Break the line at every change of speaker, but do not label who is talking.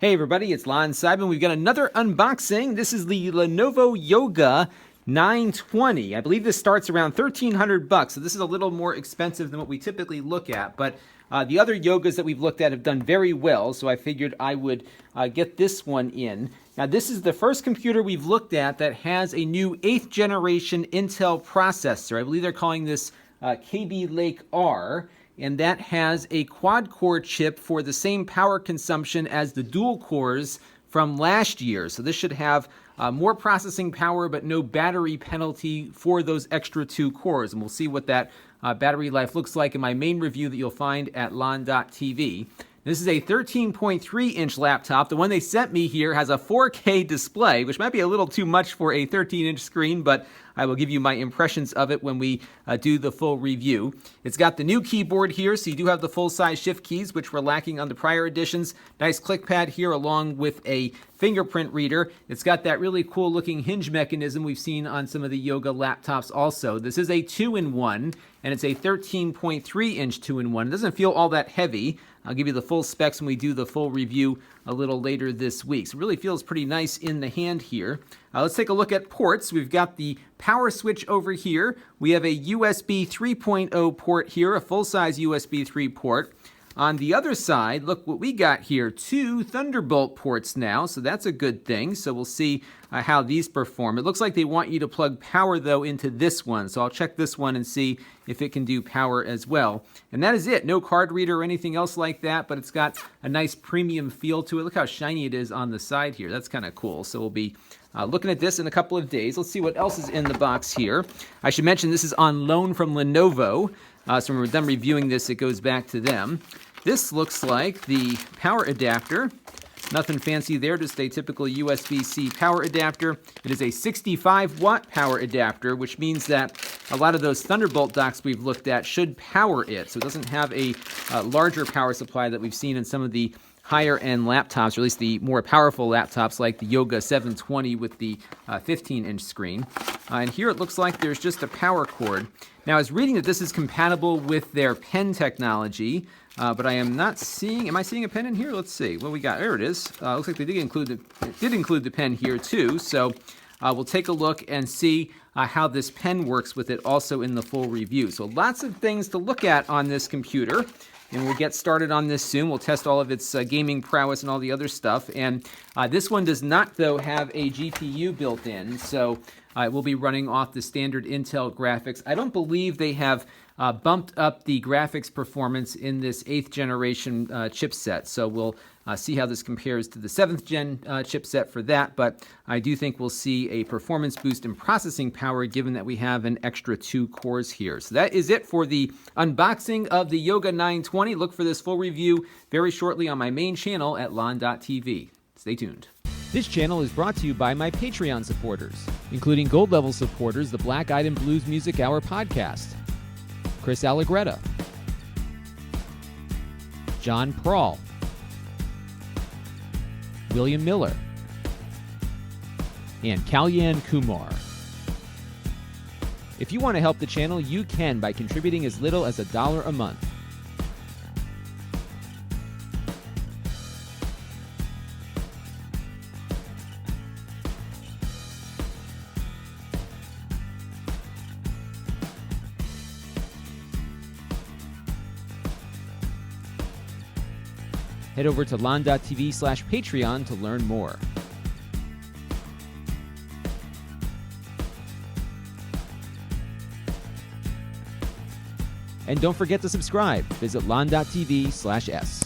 Hey everybody, it's Lon Simon. We've got another unboxing. This is the Lenovo Yoga 920. I believe this starts around $1,300, so this is a little more expensive than what we typically look at, but the other Yogas that we've looked at have done very well, so I figured I would get this one in. Now this is the first computer we've looked at that has a new 8th generation Intel processor. I believe they're calling this KB Lake R. And that has a quad-core chip for the same power consumption as the dual cores from last year. So this should have more processing power, but no battery penalty for those extra 2 cores. And we'll see what that battery life looks like in my main review that you'll find at lon.tv. This is a 13.3-inch laptop. The one they sent me here has a 4K display, which might be a little too much for a 13-inch screen, but I will give you my impressions of it when we do the full review. It's got the new keyboard here, so you do have the full-size shift keys, which were lacking on the prior editions. Nice click pad here along with a fingerprint reader. It's got that really cool-looking hinge mechanism we've seen on some of the Yoga laptops also. This is a 2-in-1, and it's a 13.3-inch 2-in-1. It doesn't feel all that heavy. I'll give you the full specs when we do the full review a little later this week. So it really feels pretty nice in the hand here. Let's take a look at ports. We've got the power switch over here. We have a USB 3.0 port here, a full-size USB 3 port. On the other side, look what we got here, 2 Thunderbolt ports now, so that's a good thing. So we'll see how these perform. It looks like they want you to plug power, though, into this one. So I'll check this one and see if it can do power as well. And that is it. No card reader or anything else like that, but it's got a nice premium feel to it. Look how shiny it is on the side here. That's kind of cool. So we'll be looking at this in a couple of days. Let's see what else is in the box here. I should mention this is on loan from Lenovo. So when we're done reviewing this, it goes back to them. This looks like the power adapter. Nothing fancy there, just a typical USB-C power adapter. It is a 65-watt power adapter, which means that a lot of those Thunderbolt docks we've looked at should power it. So it doesn't have a larger power supply that we've seen in some of the higher-end laptops, or at least the more powerful laptops like the Yoga 720 with the 15-inch screen. And here it looks like there's just a power cord. Now, I was reading that this is compatible with their pen technology, but I am not seeing, am I seeing a pen in here? Let's see, what we got, there it is. Looks like they did include the pen here too, so we'll take a look and see how this pen works with it also in the full review. So lots of things to look at on this computer. And we'll get started on this soon. We'll test all of its gaming prowess and all the other stuff. And this one does not, though, have a GPU built in, so it will be running off the standard Intel graphics. I don't believe they have bumped up the graphics performance in this 8th generation chipset. So we'll see how this compares to the 7th gen chipset for that. But I do think we'll see a performance boost in processing power given that we have an extra 2 cores here. So that is it for the unboxing of the Yoga 920. Look for this full review very shortly on my main channel at lon.tv. Stay tuned.
This channel is brought to you by my Patreon supporters, including gold level supporters, the Black Eyed and Blues Music Hour podcast, Chris Allegretta, John Prawl, William Miller, and Kalyan Kumar. If you want to help the channel, you can by contributing as little as $1 a month. Head over to lon.tv/Patreon to learn more. And don't forget to subscribe. Visit lon.tv/S.